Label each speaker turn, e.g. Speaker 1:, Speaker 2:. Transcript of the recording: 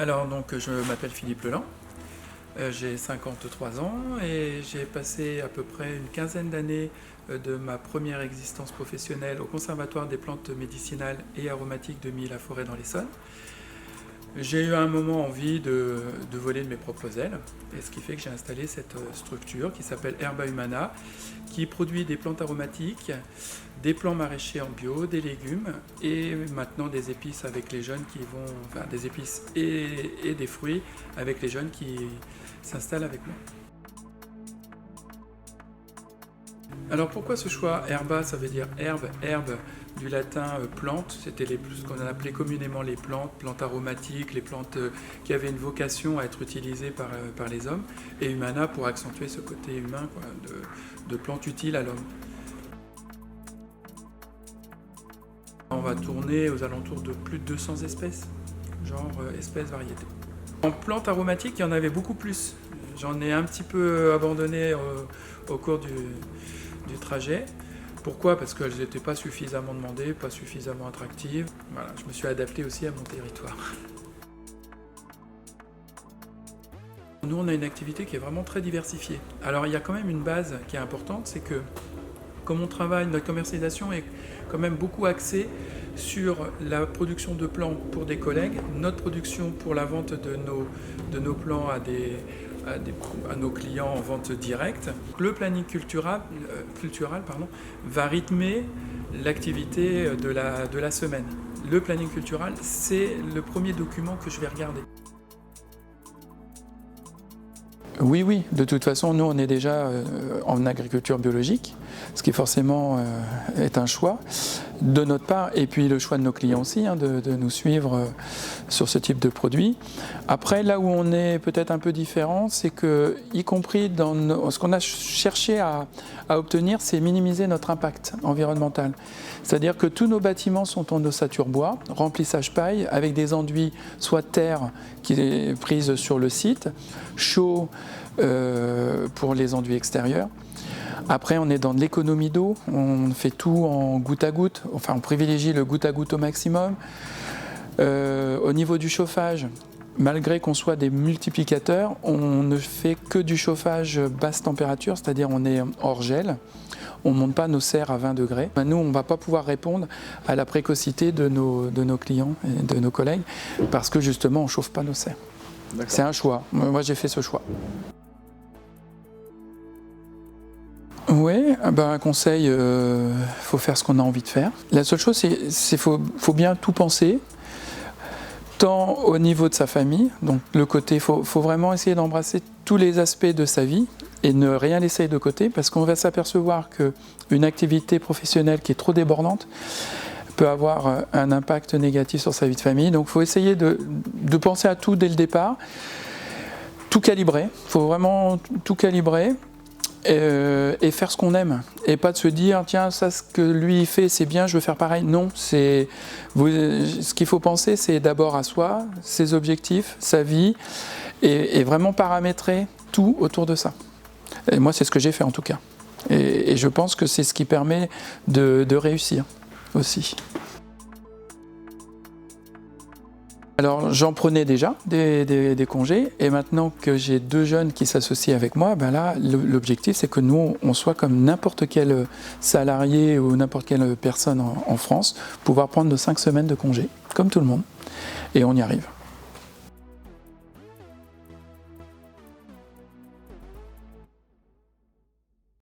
Speaker 1: Alors donc je m'appelle Philippe Leland, j'ai 53 ans et j'ai passé à peu près une quinzaine d'années de ma première existence professionnelle au Conservatoire des plantes médicinales et aromatiques de Milly-la-Forêt dans l'Essonne. J'ai eu à un moment envie de voler de mes propres ailes, et ce qui fait que j'ai installé cette structure qui s'appelle Herba Humana, qui produit des plantes aromatiques, des plants maraîchers en bio, des légumes et maintenant des épices avec les jeunes qui vont, enfin des épices et des fruits avec les jeunes qui s'installent avec moi. Alors pourquoi ce choix? Herba, ça veut dire herbe, herbe du latin plante, c'était ce qu'on appelait communément les plantes aromatiques, les plantes qui avaient une vocation à être utilisées par les hommes, et humana pour accentuer ce côté humain quoi, de plantes utiles à l'homme. On va tourner aux alentours de plus de 200 espèces, genre espèces variétés. En plantes aromatiques, il y en avait beaucoup plus. J'en ai un petit peu abandonné au cours du trajet. Pourquoi? Parce qu'elles n'étaient pas suffisamment demandées, pas suffisamment attractives. Voilà, je me suis adapté aussi à mon territoire. Nous, on a une activité qui est vraiment très diversifiée. Alors, il y a quand même une base qui est importante, c'est que comme on travaille, notre commercialisation est quand même beaucoup axée sur la production de plants pour des collègues, notre production pour la vente de nos plants à nos clients en vente directe. Le planning cultural va rythmer l'activité de la semaine. Le planning cultural, c'est le premier document que je vais regarder. Oui, de toute façon, nous on est déjà en agriculture biologique, ce qui forcément est un choix de notre part, et puis le choix de nos clients aussi, de nous suivre sur ce type de produit. Après, là où on est peut-être un peu différent, c'est que, y compris dans ce qu'on a cherché à obtenir, c'est minimiser notre impact environnemental. C'est-à-dire que tous nos bâtiments sont en ossature bois, remplissage paille, avec des enduits soit terre qui est prise sur le site, chaud pour les enduits extérieurs. Après, on est dans de l'économie d'eau, on fait tout en goutte à goutte, enfin on privilégie le goutte à goutte au maximum. Au niveau du chauffage, malgré qu'on soit des multiplicateurs, on ne fait que du chauffage basse température, c'est-à-dire on est hors gel. On ne monte pas nos serres à 20 degrés. Nous, on ne va pas pouvoir répondre à la précocité de nos clients et de nos collègues parce que justement, on ne chauffe pas nos serres. C'est un choix. Moi, j'ai fait ce choix. Oui, un conseil, faut faire ce qu'on a envie de faire. La seule chose, c'est faut bien tout penser, tant au niveau de sa famille, donc le côté, faut vraiment essayer d'embrasser tous les aspects de sa vie et ne rien laisser de côté, parce qu'on va s'apercevoir qu'une activité professionnelle qui est trop débordante peut avoir un impact négatif sur sa vie de famille. Donc il faut essayer de penser à tout dès le départ, tout calibrer, il faut vraiment tout calibrer. Et faire ce qu'on aime, et pas de se dire tiens, ça ce que lui fait c'est bien, je veux faire pareil. Non, ce qu'il faut penser, c'est d'abord à soi, ses objectifs, sa vie, et vraiment paramétrer tout autour de ça. Et moi, c'est ce que j'ai fait en tout cas, et je pense que c'est ce qui permet de réussir aussi. Alors j'en prenais déjà des congés, et maintenant que j'ai 2 jeunes qui s'associent avec moi, là l'objectif c'est que nous on soit comme n'importe quel salarié ou n'importe quelle personne en France, pouvoir prendre nos 5 semaines de congés, comme tout le monde, et on y arrive.